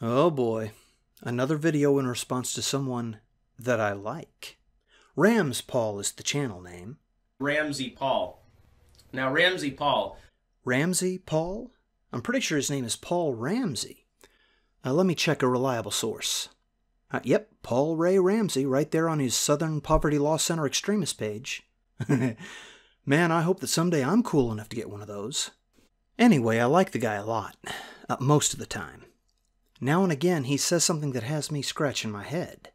Oh boy, another video in response to someone that I like. Rams Paul is the channel name. Ramsey Paul. Now Ramsey Paul. Ramsey Paul? I'm pretty sure his name is Paul Ramsey. Let me check a reliable source. Yep, Paul Ray Ramsey, right there on his Southern Poverty Law Center extremist page. Man, I hope that someday I'm cool enough to get one of those. Anyway, I like the guy a lot. Most of the time. Now and again, he says something that has me scratching my head.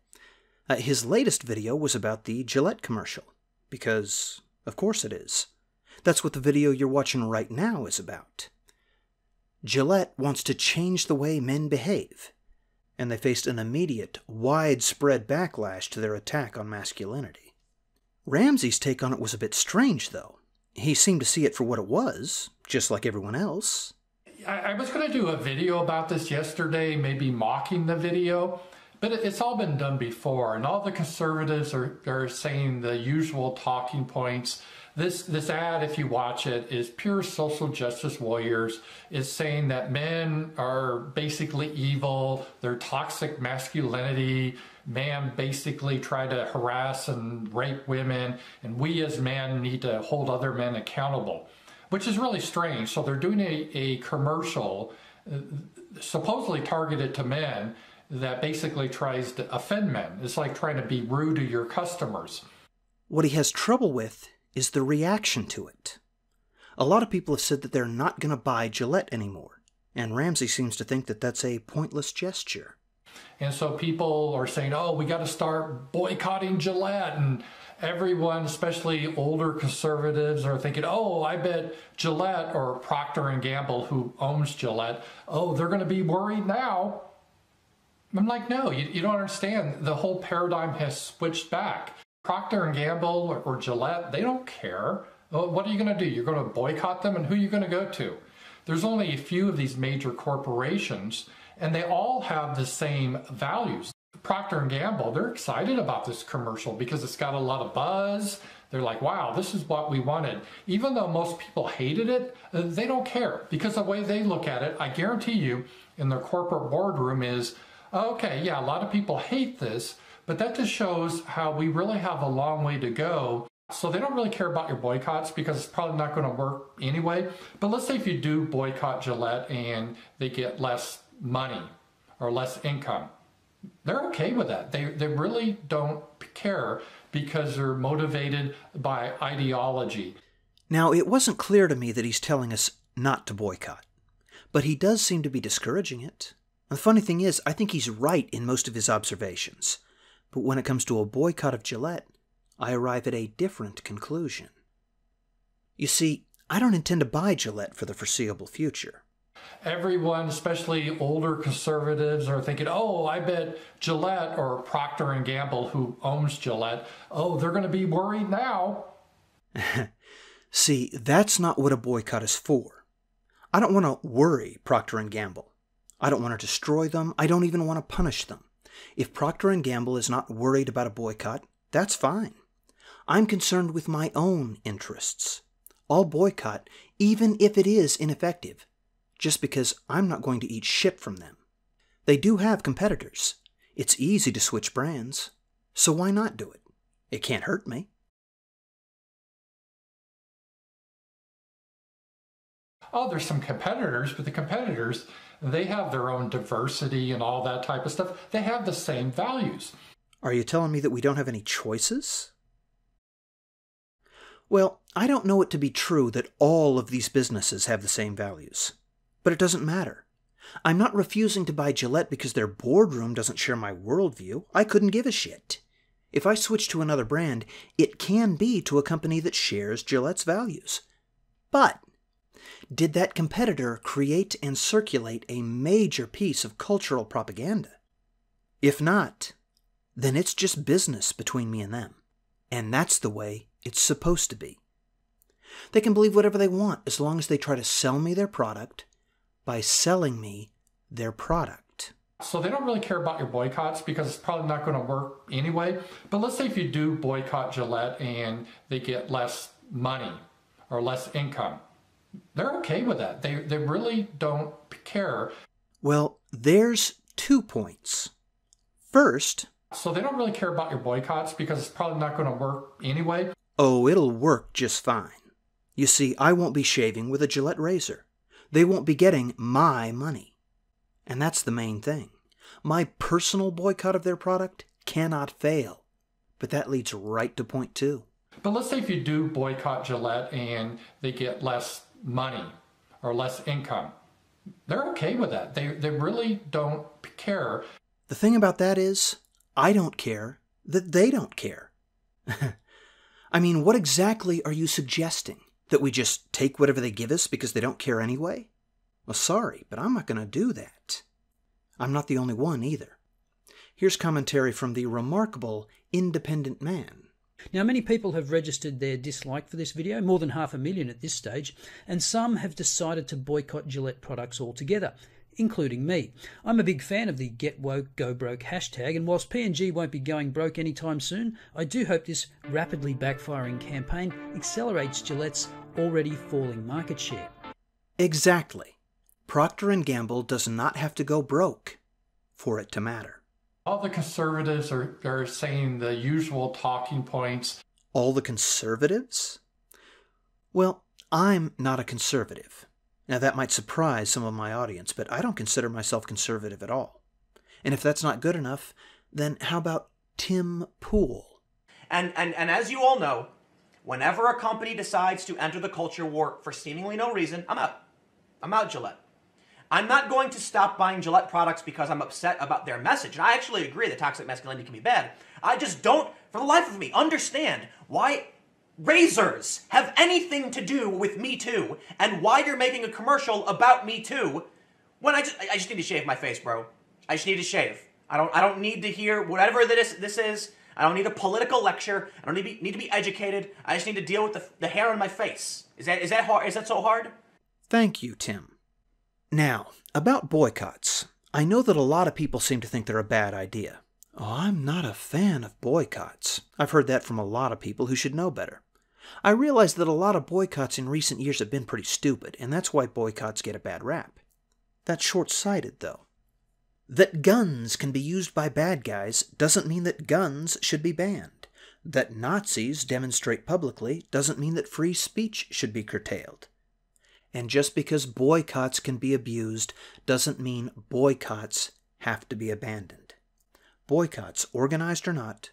His latest video was about the Gillette commercial. Because, of course it is. That's what the video you're watching right now is about. Gillette wants to change the way men behave, and they faced an immediate, widespread backlash to their attack on masculinity. Ramsey's take on it was a bit strange, though. He seemed to see it for what it was, just like everyone else. I was going to do a video about this yesterday, maybe mocking the video, but it's all been done before, and all the conservatives are saying the usual talking points. This ad, if you watch it, is pure social justice warriors. Is saying that men are basically evil, they're toxic masculinity, man basically try to harass and rape women, and we as men need to hold other men accountable, which is really strange. So they're doing a commercial supposedly targeted to men that basically tries to offend men. It's like trying to be rude to your customers. What he has trouble with is the reaction to it. A lot of people have said that they're not going to buy Gillette anymore, and Ramsey seems to think that that's a pointless gesture. And so people are saying, oh, we got to start boycotting Gillette, and everyone, especially older conservatives, are thinking, oh, I bet Gillette or Procter & Gamble, who owns Gillette, oh, they're going to be worried now. I'm like, no, you don't understand. The whole paradigm has switched back. Procter & Gamble or Gillette, they don't care. What are you going to do? You're going to boycott them, and who are you going to go to? There's only a few of these major corporations, and they all have the same values. Procter & Gamble, they're excited about this commercial because it's got a lot of buzz. They're like, wow, this is what we wanted. Even though most people hated it, they don't care, because the way they look at it, I guarantee you, in their corporate boardroom is, okay, yeah, a lot of people hate this, but that just shows how we really have a long way to go. So they don't really care about your boycotts because it's probably not going to work anyway. But let's say if you do boycott Gillette and they get less money or less income, they're okay with that. They really don't care because they're motivated by ideology. Now, it wasn't clear to me that he's telling us not to boycott, but he does seem to be discouraging it. The funny thing is, I think he's right in most of his observations. But when it comes to a boycott of Gillette, I arrive at a different conclusion. You see, I don't intend to buy Gillette for the foreseeable future. Everyone, especially older conservatives, are thinking, oh, I bet Gillette or Procter & Gamble, who owns Gillette, oh, they're going to be worried now. See, that's not what a boycott is for. I don't want to worry Procter & Gamble. I don't want to destroy them. I don't even want to punish them. If Procter & Gamble is not worried about a boycott, that's fine. I'm concerned with my own interests. I'll boycott, even if it is ineffective, just because I'm not going to eat shit from them. They do have competitors. It's easy to switch brands, so why not do it? It can't hurt me. Oh, there's some competitors, but the competitors, they have their own diversity and all that type of stuff. They have the same values. Are you telling me that we don't have any choices? Well, I don't know it to be true that all of these businesses have the same values. But it doesn't matter. I'm not refusing to buy Gillette because their boardroom doesn't share my worldview. I couldn't give a shit. If I switch to another brand, it can be to a company that shares Gillette's values. But did that competitor create and circulate a major piece of cultural propaganda? If not, then it's just business between me and them. And that's the way it's supposed to be. They can believe whatever they want as long as they try to sell me their product by selling me their product. So they don't really care about your boycotts because it's probably not going to work anyway. But let's say if you do boycott Gillette and they get less money or less income, they're okay with that. They really don't care. Well, there's 2 points. First, So they don't really care about your boycotts because it's probably not going to work anyway? oh, it'll work just fine. You see, I won't be shaving with a Gillette razor. They won't be getting my money. And that's the main thing. My personal boycott of their product cannot fail. But that leads right to point 2. But let's say if you do boycott Gillette and they get less money or less income, they're okay with that. They really don't care. The thing about that is, I don't care that they don't care. I mean, what exactly are you suggesting? That we just take whatever they give us because they don't care anyway? Well, sorry, but I'm not going to do that. I'm not the only one either. Here's commentary from the remarkable Independent Man. Now, many people have registered their dislike for this video, more than 500,000 at this stage, and some have decided to boycott Gillette products altogether, including me. I'm a big fan of the Get Woke Go Broke hashtag, and whilst P&G won't be going broke anytime soon, I do hope this rapidly backfiring campaign accelerates Gillette's already falling market share. Exactly. Procter & Gamble does not have to go broke for it to matter. All the conservatives are saying the usual talking points. All the conservatives? Well, I'm not a conservative. Now, that might surprise some of my audience, but I don't consider myself conservative at all. And if that's not good enough, then how about Tim Poole? And as you all know, whenever a company decides to enter the culture war for seemingly no reason, I'm out. I'm out, Gillette. I'm not going to stop buying Gillette products because I'm upset about their message. And I actually agree that toxic masculinity can be bad. I just don't, for the life of me, understand why razors have anything to do with Me Too and why you're making a commercial about Me Too when I just need to shave my face, bro. I just need to shave. I don't need to hear whatever this is. I don't need a political lecture. I don't need to be educated. I just need to deal with the hair on my face. Is that hard? Is that so hard? Thank you, Tim. Now, about boycotts. I know that a lot of people seem to think they're a bad idea. Oh, I'm not a fan of boycotts. I've heard that from a lot of people who should know better. I realize that a lot of boycotts in recent years have been pretty stupid, and that's why boycotts get a bad rap. That's short-sighted, though. That guns can be used by bad guys doesn't mean that guns should be banned. That Nazis demonstrate publicly doesn't mean that free speech should be curtailed. And just because boycotts can be abused doesn't mean boycotts have to be abandoned. Boycotts, organized or not,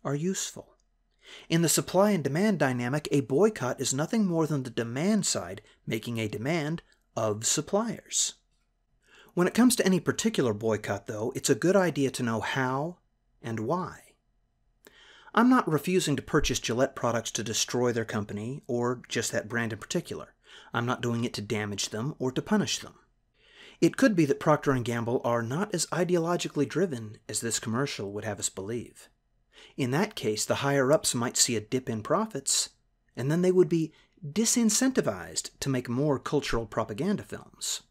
are useful. In the supply and demand dynamic, a boycott is nothing more than the demand side making a demand of suppliers. When it comes to any particular boycott, though, it's a good idea to know how and why. I'm not refusing to purchase Gillette products to destroy their company, or just that brand in particular. I'm not doing it to damage them or to punish them. It could be that Procter & Gamble are not as ideologically driven as this commercial would have us believe. In that case, the higher-ups might see a dip in profits, and then they would be disincentivized to make more cultural propaganda films.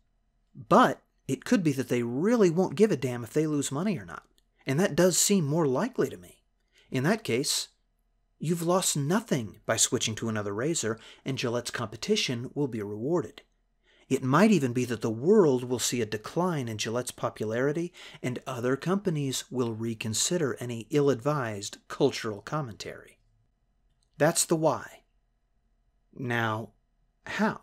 But it could be that they really won't give a damn if they lose money or not, and that does seem more likely to me. In that case, you've lost nothing by switching to another razor, and Gillette's competition will be rewarded. It might even be that the world will see a decline in Gillette's popularity, and other companies will reconsider any ill-advised cultural commentary. That's the why. Now, how?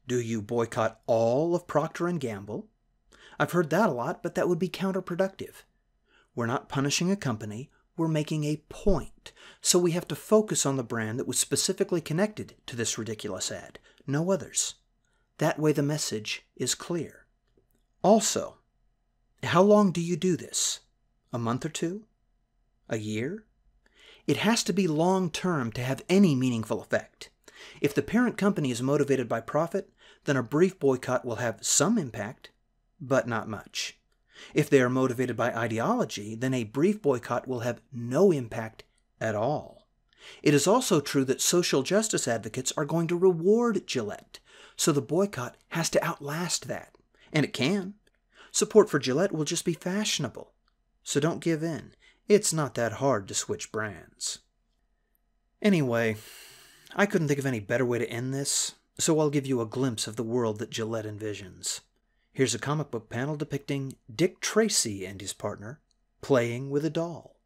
Do you boycott all of Procter & Gamble? I've heard that a lot, but that would be counterproductive. We're not punishing a company, we're making a point, so we have to focus on the brand that was specifically connected to this ridiculous ad, no others. That way the message is clear. Also, how long do you do this? A month or two? A year? It has to be long-term to have any meaningful effect. If the parent company is motivated by profit, then a brief boycott will have some impact, but not much. If they are motivated by ideology, then a brief boycott will have no impact at all. It is also true that social justice advocates are going to reward Gillette, so the boycott has to outlast that. And it can. Support for Gillette will just be fashionable. So don't give in. It's not that hard to switch brands. Anyway, I couldn't think of any better way to end this, so I'll give you a glimpse of the world that Gillette envisions. Here's a comic book panel depicting Dick Tracy and his partner playing with a doll.